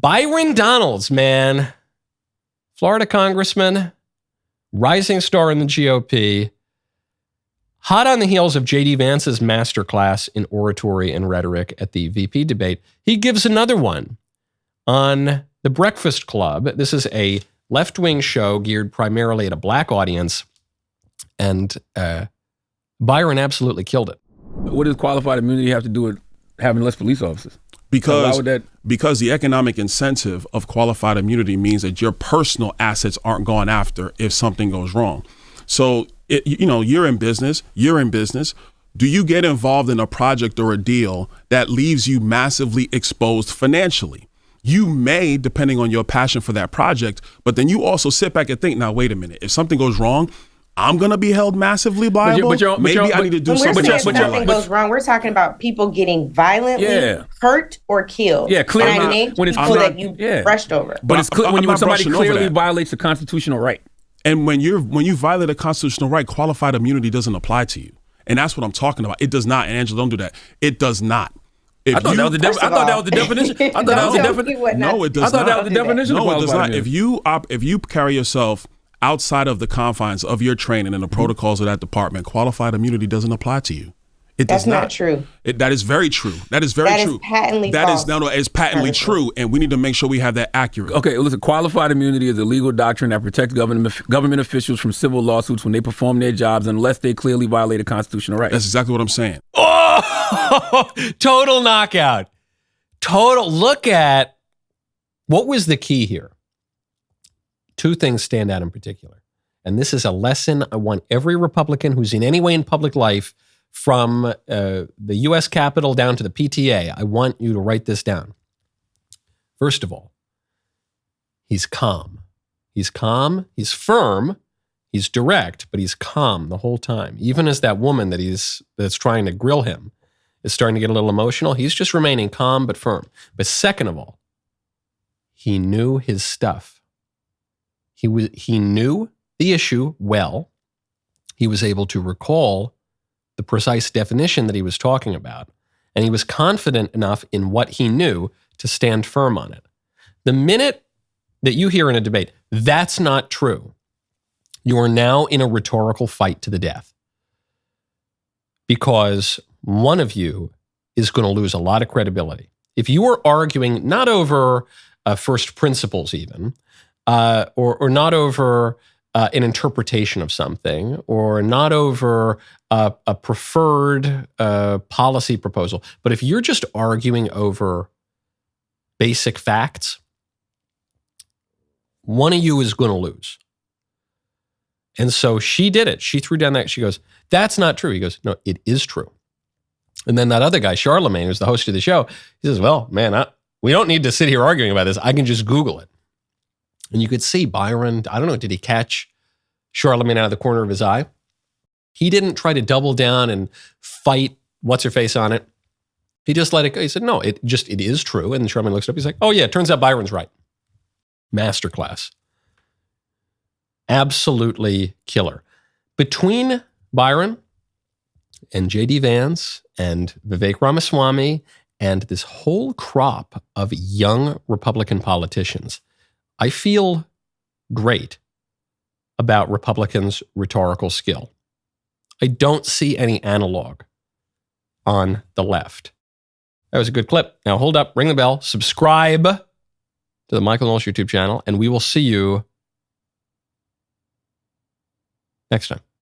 Byron Donalds, man. Florida congressman, rising star in the GOP, hot on the heels of J.D. Vance's masterclass in oratory and rhetoric at the VP debate. He gives another one on The Breakfast Club. This is a left-wing show geared primarily at a black audience, and Byron absolutely killed it. What does qualified immunity have to do with having less police officers? Because the economic incentive of qualified immunity means that your personal assets aren't gone after if something goes wrong. So, you're in business. Do you get involved in a project or a deal that leaves you massively exposed financially? You may, depending on your passion for that project, but then you also sit back and think, now, wait a minute, if something goes wrong, I'm going to be held massively liable. Maybe I need to do something. When we're saying something goes wrong, we're talking about people getting violently hurt or killed. Yeah, clearly. And I named people that you brushed over. But it's when somebody clearly violates a constitutional right. And when you violate a constitutional right, qualified immunity doesn't apply to you. And that's what I'm talking about. It does not. And Angela, don't do that. It does not. I thought that was the definition. No, it does not. I thought that was the definition. No, it does not. If you carry yourself outside of the confines of your training and the protocols of that department, qualified immunity doesn't apply to you. It does not. That's not true. That is very true. That is very true. That is patently false. It's patently true, and we need to make sure we have that accurate. Okay, listen, qualified immunity is a legal doctrine that protects government officials from civil lawsuits when they perform their jobs unless they clearly violate a constitutional right. That's exactly what I'm saying. Oh, total knockout. Look at, what was the key here? Two things stand out in particular. And this is a lesson I want every Republican who's in any way in public life, from the U.S. Capitol down to the PTA, I want you to write this down. First of all, he's calm. He's calm, he's firm, he's direct, but he's calm the whole time. Even as that woman that's trying to grill him is starting to get a little emotional, he's just remaining calm but firm. But second of all, he knew his stuff. He knew the issue well. He was able to recall the precise definition that he was talking about, and he was confident enough in what he knew to stand firm on it. The minute that you hear in a debate, that's not true, you are now in a rhetorical fight to the death, because one of you is going to lose a lot of credibility. If you are arguing not over first principles even, or not over an interpretation of something, or not over a preferred policy proposal, but if you're just arguing over basic facts, one of you is going to lose. And so she did it. She threw down that. She goes, that's not true. He goes, no, it is true. And then that other guy, Charlemagne, who's the host of the show, he says, well, man, we don't need to sit here arguing about this. I can just Google it. And you could see Byron, I don't know, did he catch Charlemagne out of the corner of his eye? He didn't try to double down and fight what's-her-face on it. He just let it go. He said, no, it is true. And Charlemagne looks up, he's like, oh yeah, it turns out Byron's right. Masterclass. Absolutely killer. Between Byron and J.D. Vance and Vivek Ramaswamy and this whole crop of young Republican politicians, I feel great about Republicans' rhetorical skill. I don't see any analog on the left. That was a good clip. Now hold up, ring the bell, subscribe to the Michael Knowles YouTube channel, and we will see you next time.